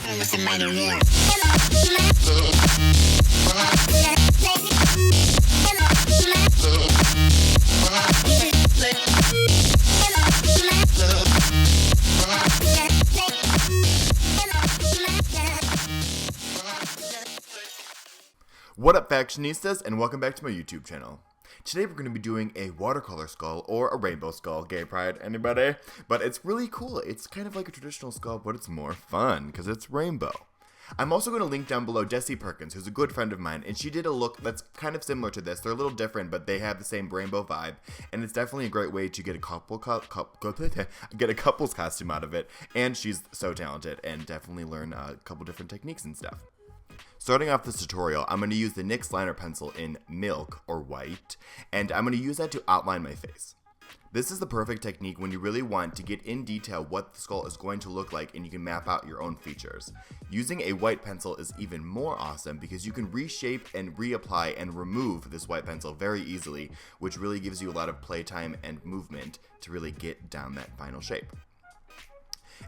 What up, fashionistas, and welcome back to my YouTube channel. Today we're going to be doing a watercolor skull, or a rainbow skull, gay pride, anybody? But it's really cool. It's kind of like a traditional skull, but it's more fun, because it's rainbow. I'm also going to link down below Jessie Perkins, who's a good friend of mine, and she did a look that's kind of similar to this. They're a little different, but they have the same rainbow vibe, and it's definitely a great way to get a couple's costume out of it, and she's so talented, and definitely learn a couple different techniques and stuff. Starting off this tutorial, I'm going to use the NYX liner pencil in Milk, or White, and I'm going to use that to outline my face. This is the perfect technique when you really want to get in detail what the skull is going to look like and you can map out your own features. Using a white pencil is even more awesome because you can reshape and reapply and remove this white pencil very easily, which really gives you a lot of playtime and movement to really get down that final shape.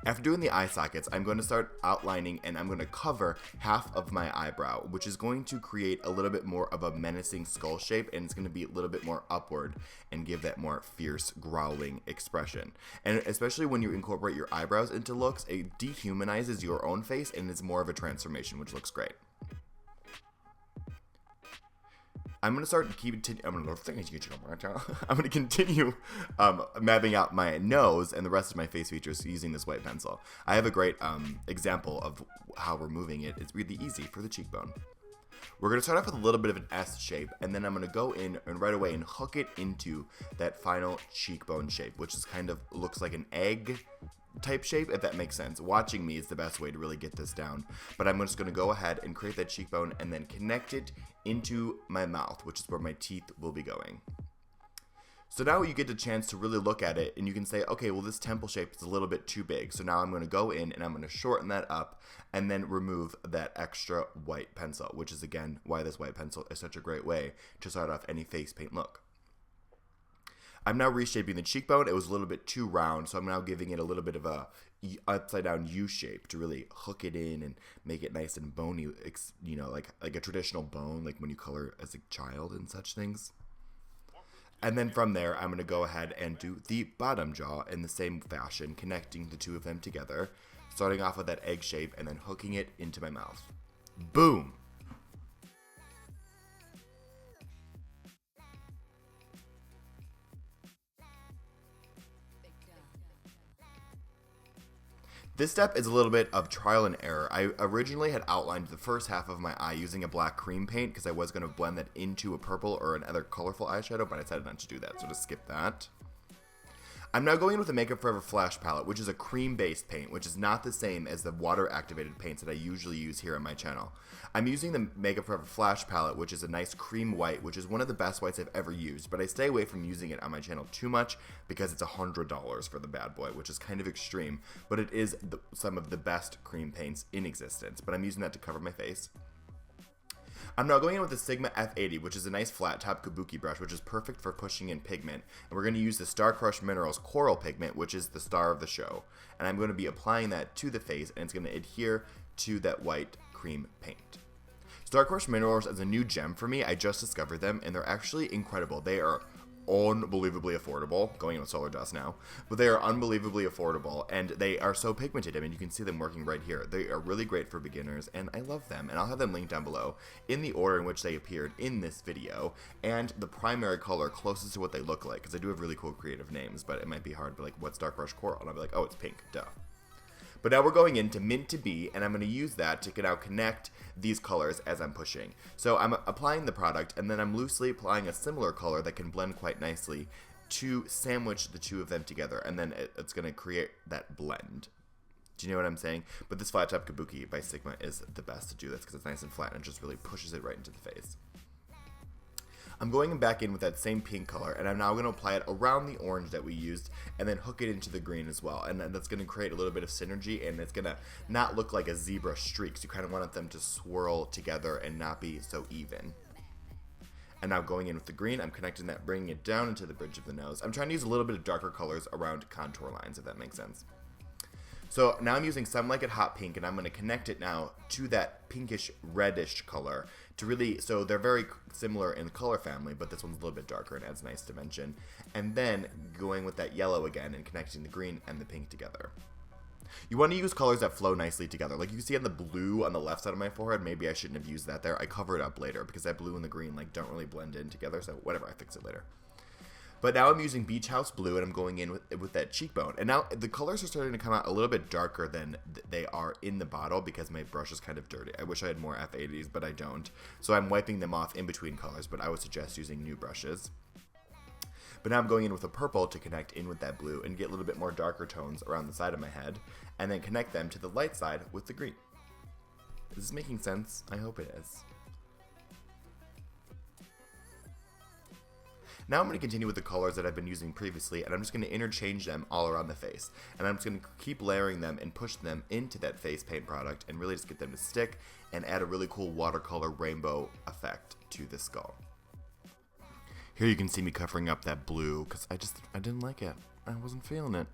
After doing the eye sockets, I'm going to start outlining and I'm going to cover half of my eyebrow, which is going to create a little bit more of a menacing skull shape, and it's going to be a little bit more upward and give that more fierce, growling expression. And especially when you incorporate your eyebrows into looks, it dehumanizes your own face and it's more of a transformation, which looks great. I'm going to continue mapping out my nose and the rest of my face features using this white pencil. I have a great example of how we're moving it. It's really easy for the cheekbone. We're going to start off with a little bit of an S shape, and then I'm going to go in and right away and hook it into that final cheekbone shape, which is kind of looks like an egg type shape, if that makes sense. Watching me is the best way to really get this down, but I'm just going to go ahead and create that cheekbone and then connect it into my mouth, which is where my teeth will be going. So now you get a chance to really look at it and you can say, okay, well, this temple shape is a little bit too big, so now I'm going to go in and I'm going to shorten that up and then remove that extra white pencil, which is again why this white pencil is such a great way to start off any face paint look. I'm now reshaping the cheekbone. It was a little bit too round, so I'm now giving it a little bit of a upside down U shape to really hook it in and make it nice and bony, you know, like a traditional bone, like when you color as a child and such things. And then from there, I'm going to go ahead and do the bottom jaw in the same fashion, connecting the two of them together, starting off with that egg shape and then hooking it into my mouth. Boom! This step is a little bit of trial and error. I originally had outlined the first half of my eye using a black cream paint because I was going to blend that into a purple or another colorful eyeshadow, but I decided not to do that, so just skip that. I'm now going in with the Makeup Forever Flash palette, which is a cream-based paint, which is not the same as the water-activated paints that I usually use here on my channel. I'm using the Makeup Forever Flash palette, which is a nice cream white, which is one of the best whites I've ever used, but I stay away from using it on my channel too much because it's $100 for the bad boy, which is kind of extreme, but it is some of the best cream paints in existence, but I'm using that to cover my face. I'm now going in with the Sigma F80, which is a nice flat top kabuki brush, which is perfect for pushing in pigment. And we're going to use the Star Crush Minerals Coral Pigment, which is the star of the show. And I'm going to be applying that to the face, and it's going to adhere to that white cream paint. Star Crush Minerals is a new gem for me. I just discovered them, and they're actually incredible. They are unbelievably affordable, going in with Solar Dust now, but they are unbelievably affordable, and they are so pigmented. I mean, you can see them working right here. They are really great for beginners, and I love them, and I'll have them linked down below in the order in which they appeared in this video, and the primary color closest to what they look like, because I do have really cool creative names, but it might be hard to be like, what's Dark Brush Coral? And I'll be like, oh, it's pink, duh. But now we're going into Mint to Be, and I'm going to use that to now connect these colors as I'm pushing. So I'm applying the product, and then I'm loosely applying a similar color that can blend quite nicely to sandwich the two of them together, and then it's going to create that blend. Do you know what I'm saying? But this Flat Top Kabuki by Sigma is the best to do this because it's nice and flat and it just really pushes it right into the face. I'm going back in with that same pink color, and I'm now going to apply it around the orange that we used and then hook it into the green as well, and then that's going to create a little bit of synergy, and it's going to not look like a zebra streak, so you kind of want them to swirl together and not be so even. And now going in with the green, I'm connecting that, bringing it down into the bridge of the nose. I'm trying to use a little bit of darker colors around contour lines, if that makes sense. So now I'm using Some Like It Hot Pink, and I'm going to connect it now to that pinkish reddish color to really, so they're very similar in color family, but this one's a little bit darker and adds nice dimension. And then going with that yellow again and connecting the green and the pink together. You want to use colors that flow nicely together. Like you see on the blue on the left side of my forehead, maybe I shouldn't have used that there. I cover it up later because that blue and the green like don't really blend in together, so whatever, I fix it later. But now I'm using Beach House Blue, and I'm going in with that cheekbone. And now the colors are starting to come out a little bit darker than they are in the bottle because my brush is kind of dirty. I wish I had more F80s, but I don't. So I'm wiping them off in between colors, but I would suggest using new brushes. But now I'm going in with a purple to connect in with that blue and get a little bit more darker tones around the side of my head, and then connect them to the light side with the green. Is this making sense? I hope it is. Now I'm going to continue with the colors that I've been using previously, and I'm just going to interchange them all around the face. And I'm just going to keep layering them and push them into that face paint product and really just get them to stick and add a really cool watercolor rainbow effect to this skull. Here you can see me covering up that blue because I didn't like it. I wasn't feeling it.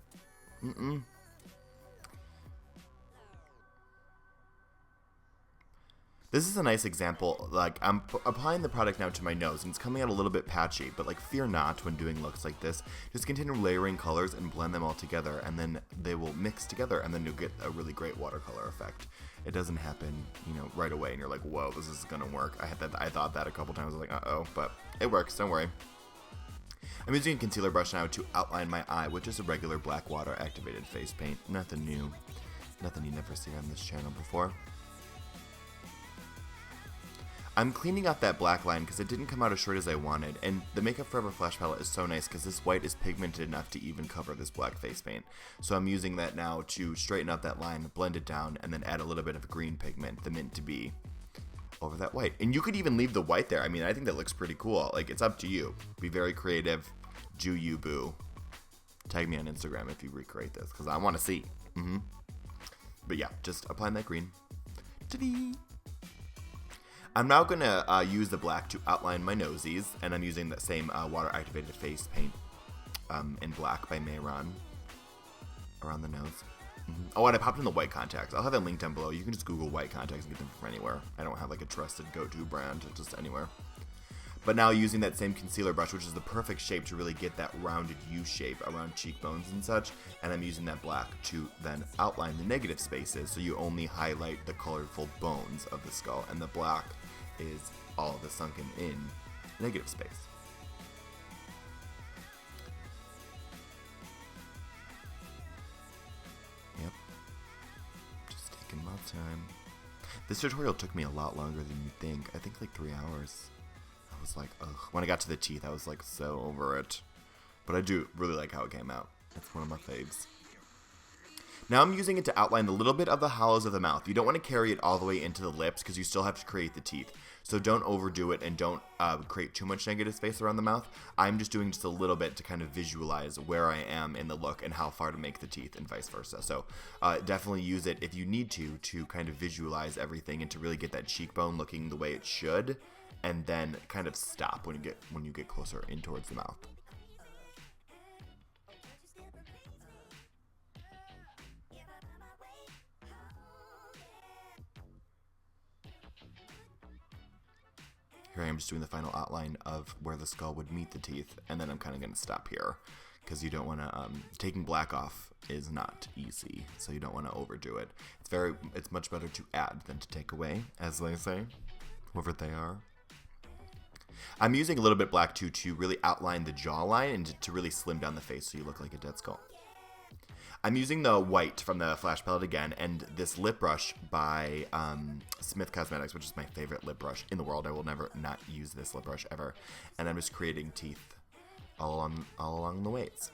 This is a nice example. Like, I'm applying the product now to my nose, and it's coming out a little bit patchy, but like, fear not when doing looks like this. Just continue layering colors and blend them all together, and then they will mix together, and then you'll get a really great watercolor effect. It doesn't happen, you know, right away, and you're like, whoa, this is gonna work. I thought that a couple times. I was like, uh-oh, but it works, don't worry. I'm using a concealer brush now to outline my eye, which is a regular black water activated face paint. Nothing new. Nothing you've never seen on this channel before. I'm cleaning up that black line because it didn't come out as short as I wanted, and the Makeup Forever Flash palette is so nice because this white is pigmented enough to even cover this black face paint. So I'm using that now to straighten out that line, blend it down, and then add a little bit of green pigment, the Mint to Be, over that white. And you could even leave the white there. I mean, I think that looks pretty cool. Like, it's up to you. Be very creative. Do you, boo. Tag me on Instagram if you recreate this because I want to see. But yeah, just applying that green. Ta-dee! I'm now going to use the black to outline my nosies, and I'm using that same water-activated face paint in black by Mehron around the nose. Oh, and I popped in the white contacts. I'll have them linked down below. You can just Google white contacts and get them from anywhere. I don't have like a trusted go-to brand, just anywhere. But now using that same concealer brush, which is the perfect shape to really get that rounded U shape around cheekbones and such, and I'm using that black to then outline the negative spaces, so you only highlight the colorful bones of the skull, and the black is all the sunken in negative space. Yep. Just taking my time. This tutorial took me a lot longer than you'd think. I think like 3 hours. I was like, ugh. When I got to the teeth, I was like so over it. But I do really like how it came out. It's one of my faves. Now I'm using it to outline a little bit of the hollows of the mouth. You don't want to carry it all the way into the lips because you still have to create the teeth. So don't overdo it and don't create too much negative space around the mouth. I'm just doing just a little bit to kind of visualize where I am in the look and how far to make the teeth and vice versa. So definitely use it if you need to kind of visualize everything and to really get that cheekbone looking the way it should, and then kind of stop when you get closer in towards the mouth. Here I am just doing the final outline of where the skull would meet the teeth, and then I'm kind of going to stop here because you don't want to, taking black off is not easy, so you don't want to overdo it. It's much better to add than to take away, as they say, whoever they are. I'm using a little bit black too to really outline the jawline and to really slim down the face so you look like a dead skull. I'm using the white from the Flash palette again, and this lip brush by Smith Cosmetics, which is my favorite lip brush in the world. I will never not use this lip brush ever. And I'm just creating teeth all along the ways.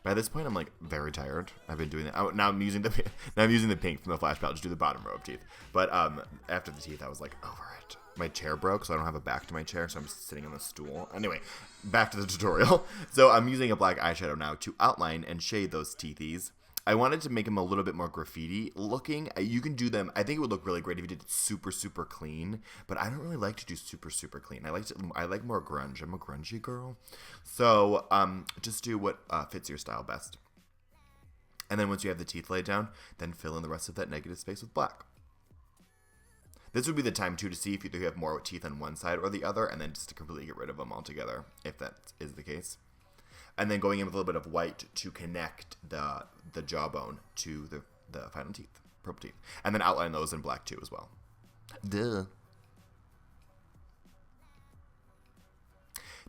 By this point, I'm like very tired. I've been doing that. Oh, now I'm using the pink from the Flash palette to do the bottom row of teeth. But after the teeth, I was like over it. My chair broke, so I don't have a back to my chair, so I'm just sitting on the stool. Anyway, back to the tutorial. So I'm using a black eyeshadow now to outline and shade those teethies. I wanted to make them a little bit more graffiti looking. You can do them. I think it would look really great if you did it super, super clean. But I don't really like to do super, super clean. I like more grunge. I'm a grungy girl. So just do what fits your style best. And then once you have the teeth laid down, then fill in the rest of that negative space with black. This would be the time, too, to see if you have more teeth on one side or the other, and then just to completely get rid of them altogether, if that is the case. And then going in with a little bit of white to connect the jawbone to the final teeth, purple teeth. And then outline those in black, too, as well. Duh.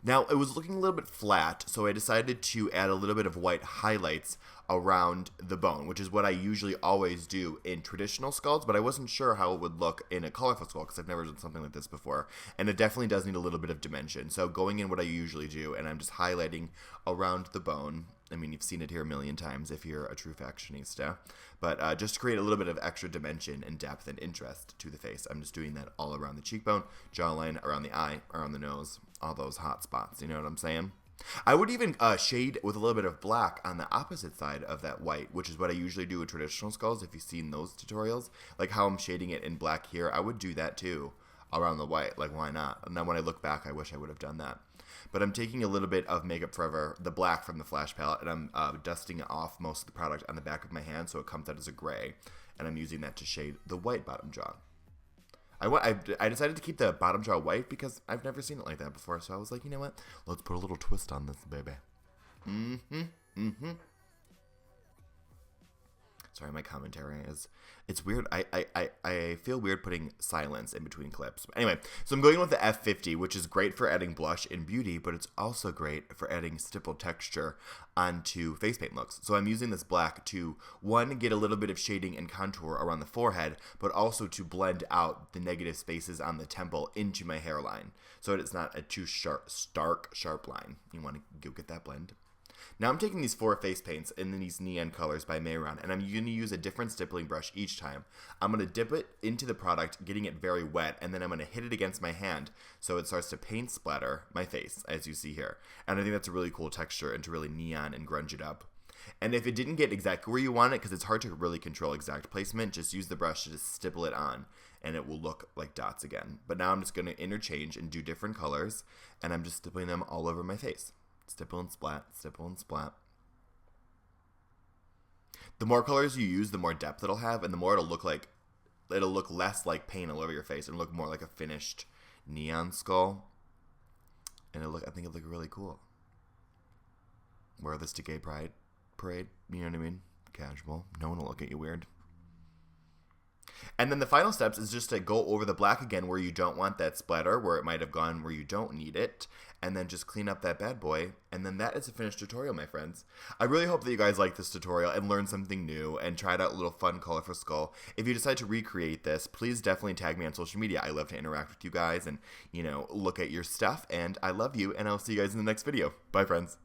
Now, it was looking a little bit flat, so I decided to add a little bit of white highlights around the bone, which is what I usually always do in traditional skulls, but I wasn't sure how it would look in a colorful skull because I've never done something like this before, and it definitely does need a little bit of dimension. So going in what I usually do, and I'm just highlighting around the bone. I mean, you've seen it here a million times if you're a true fashionista, but just to create a little bit of extra dimension and depth and interest to the face. I'm just doing that all around the cheekbone, jawline, around the eye, around the nose, all those hot spots, you know what I'm saying? I would even shade with a little bit of black on the opposite side of that white, which is what I usually do with traditional skulls, if you've seen those tutorials. Like how I'm shading it in black here, I would do that too, around the white. Like, why not? And then when I look back, I wish I would have done that. But I'm taking a little bit of Makeup Forever, the black from the Flash palette, and I'm dusting off most of the product on the back of my hand so it comes out as a gray. And I'm using that to shade the white bottom jaw. I decided to keep the bottom jaw white because I've never seen it like that before. So I was like, you know what? Let's put a little twist on this, baby. Sorry, my commentary is... It's weird. I feel weird putting silence in between clips. But anyway, so I'm going with the F50, which is great for adding blush and beauty, but it's also great for adding stipple texture onto face paint looks. So I'm using this black to, one, get a little bit of shading and contour around the forehead, but also to blend out the negative spaces on the temple into my hairline, so it's not a too stark, sharp line. You want to go get that blend. Now I'm taking these 4 face paints in these neon colors by Mehron, and I'm going to use a different stippling brush each time. I'm going to dip it into the product, getting it very wet, and then I'm going to hit it against my hand so it starts to paint splatter my face, as you see here. And I think that's a really cool texture and to really neon and grunge it up. And if it didn't get exactly where you want it, because it's hard to really control exact placement, just use the brush to just stipple it on, and it will look like dots again. But now I'm just going to interchange and do different colors, and I'm just stippling them all over my face. Stipple and splat, stipple and splat. The more colors you use, the more depth it'll have, and the more it'll look less like paint all over your face and look more like a finished neon skull. And I think it'll look really cool. Wear this to gay pride parade, you know what I mean? Casual. No one will look at you weird. And then the final steps is just to go over the black again where you don't want that splatter, where it might have gone where you don't need it, and then just clean up that bad boy, and then that is a finished tutorial, my friends. I really hope that you guys like this tutorial and learned something new and tried out a little fun colorful skull. If you decide to recreate this, please definitely tag me on social media. I love to interact with you guys and, you know, look at your stuff, and I love you, and I'll see you guys in the next video. Bye, friends.